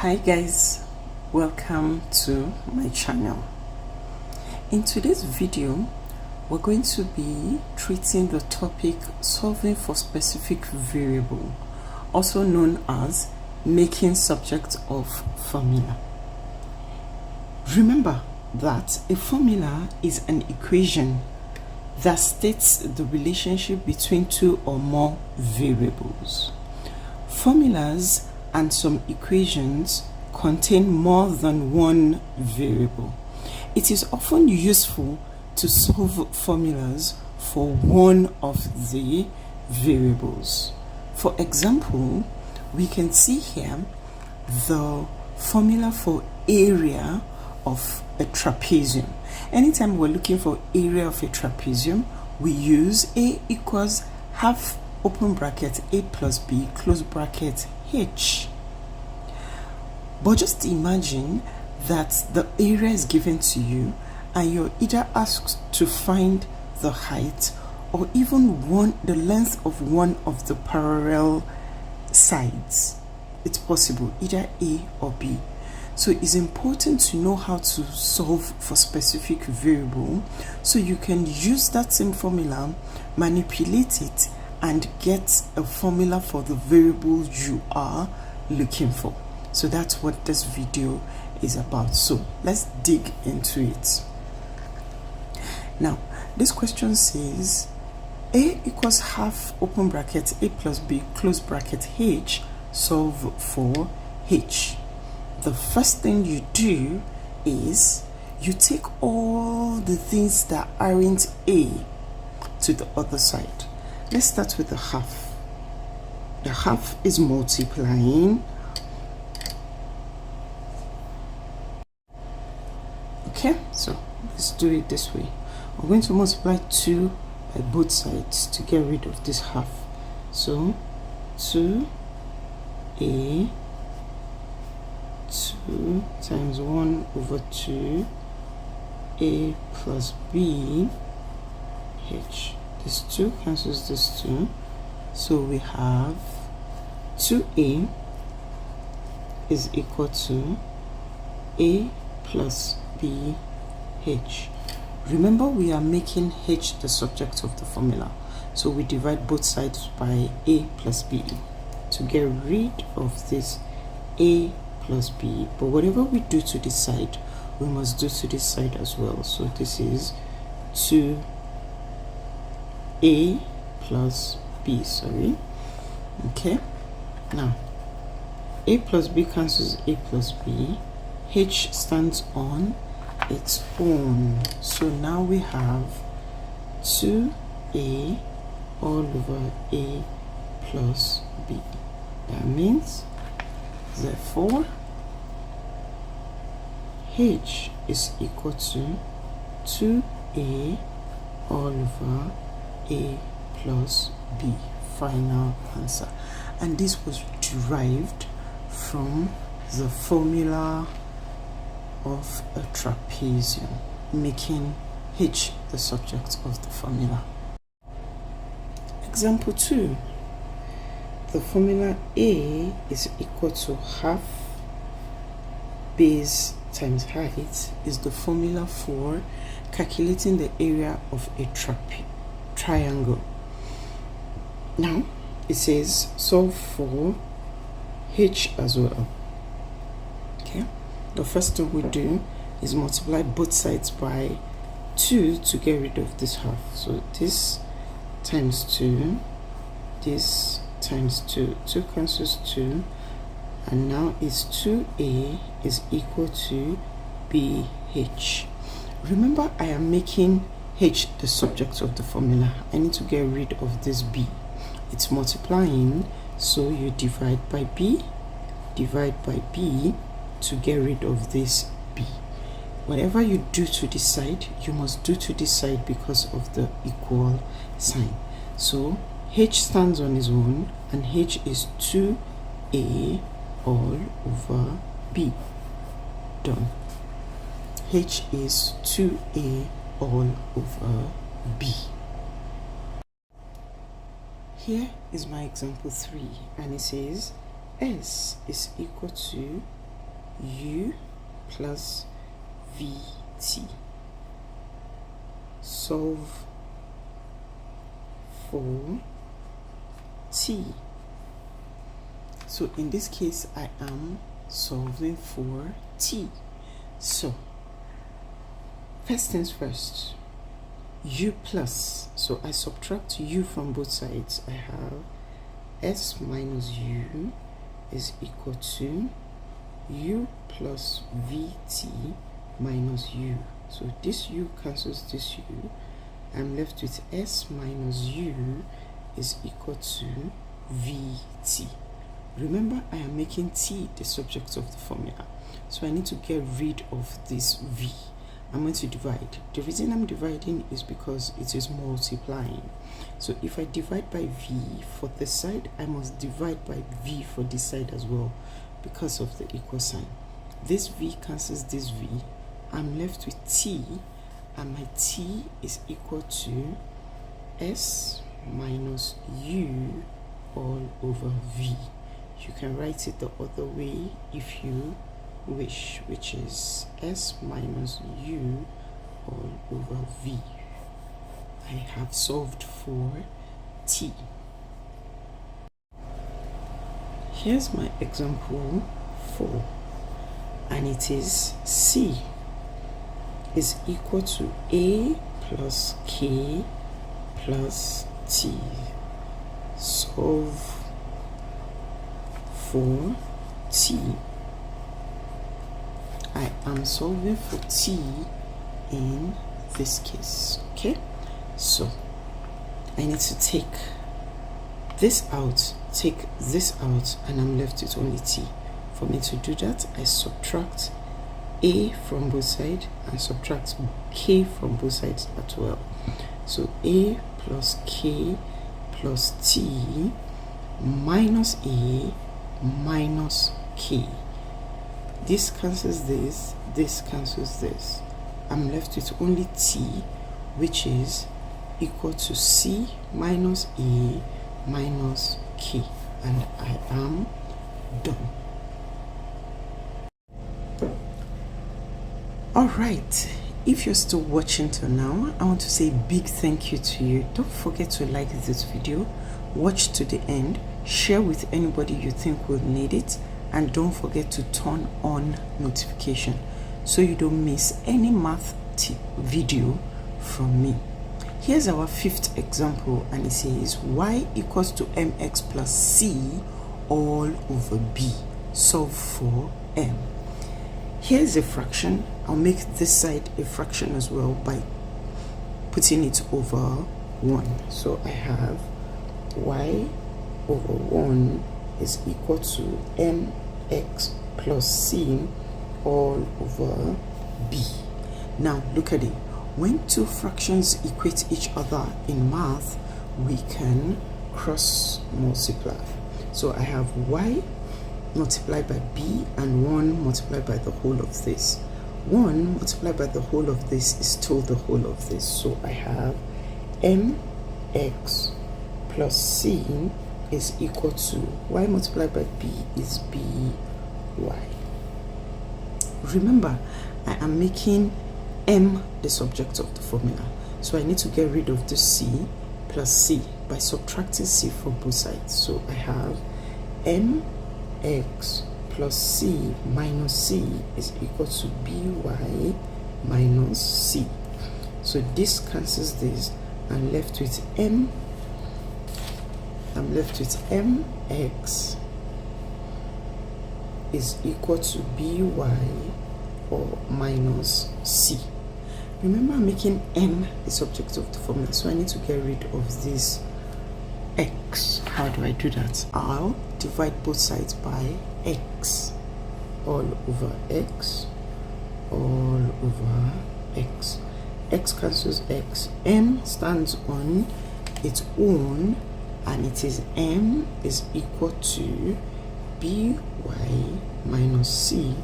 Hi guys, welcome to my channel. In today's video we're going to be treating the topic solving for specific variable, also known as making subject of formula. Remember that a formula is an equation that states the relationship between two or more variables. Formulas and some equations contain more than one variable. It is often useful to solve formulas for one of the variables. For example, we can see here the formula for area of a trapezium. Anytime we're looking for area of a trapezium, we use A equals half open bracket A plus B close bracket H. But just imagine that the area is given to you and you're either asked to find the height or even the length of one of the parallel sides. It's possible, either A or B. So it's important to know how to solve for specific variable so you can use that same formula, manipulate it, and get a formula for the variable you are looking for. So that's what this video is about. So let's dig into it. Now, this question says A equals half open bracket A plus B close bracket H, solve for H. The first thing you do is you take all the things that aren't A to the other side. Let's start with the half. The half is multiplying. Okay, so let's do it this way. We're going to multiply 2 by both sides to get rid of this half. So 2A 2 times 1 over 2 A plus B H. This 2 cancels this 2, so we have 2A is equal to A plus B H. Remember, we are making H the subject of the formula, so we divide both sides by A plus B to get rid of this A plus B. But whatever we do to this side, we must do to this side as well. So this is 2A plus B, sorry. Okay, now A plus B cancels A plus B. H stands on its own. So now we have 2A all over A plus B. That means, therefore, H is equal to 2A all over A plus B. Final answer. And this was derived from the formula of a trapezium, making H the subject of the formula. Example 2. The formula A is equal to half base times height is the formula for calculating the area of a triangle. Now it says solve for H as well. Okay, the first thing we do is multiply both sides by 2 to get rid of this half. So this times 2, this times 2, 2 cancels 2, and now is 2A is equal to BH. Remember, I am making H the subject of the formula. I need to get rid of this B. It's multiplying, so you divide by B to get rid of this B. Whatever you do to this side, you must do to this side because of the equal sign. So H stands on its own, and H is 2A all over B. Done. H is 2A all over B. Here is my example 3, and it says S is equal to u plus vt. Solve for t. So in this case, I am solving for t. So first things first, u plus, so I subtract u from both sides. I have s minus u is equal to u plus vt minus u. So this u cancels this u. I'm left with s minus u is equal to vt. Remember, I am making t the subject of the formula, so I need to get rid of this v. I'm going to divide. The reason I'm dividing is because it is multiplying. So if I divide by v for this side, I must divide by v for this side as well because of the equal sign. This v cancels this v. I'm left with t, and my t is equal to s minus u all over v. You can write it the other way if you wish, which is s minus u all over v. I have solved for t. Here's my example 4, and it is c is equal to a plus k plus t. Solve for t. I am solving for t in this case. Okay, so I need to take this out, and I'm left with only t. For me to do that, I subtract a from both sides and subtract k from both sides as well. So a plus k plus t minus a minus k. This cancels this, this cancels this. I'm left with only t, which is equal to c minus a minus k, and I am done. Alright, if you're still watching till now, I want to say a big thank you to you. Don't forget to like this video, watch to the end, share with anybody you think will need it, and don't forget to turn on notification so you don't miss any math tip video from me. Here's our 5th example, and it says y equals to mx plus c all over b. Solve for m. Here's a fraction. I'll make this side a fraction as well by putting it over 1. So I have y over 1 is equal to mx plus c all over b. Now look at it. When two fractions equate each other in math, we can cross multiply. So I have y multiplied by b and 1 multiplied by the whole of this. 1 multiplied by the whole of this is still the whole of this. So I have mx plus c is equal to y multiplied by b is by. Remember, I am making m the subject of the formula, so I need to get rid of the c plus c by subtracting c from both sides. So I have mx plus c minus c is equal to by minus c. So this cancels this. I'm left with mx is equal to by or minus c. Remember, I'm making m the subject of the formula, so I need to get rid of this x. How do I do that? I'll divide both sides by x. All over x, all over x. X cancels x. M stands on its own, and it is m is equal to by minus c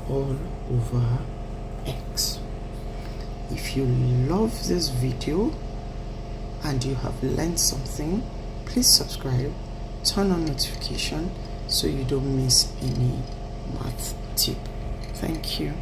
all over x. If you love this video and you have learned something, please subscribe, turn on notification so you don't miss any math tip. Thank you.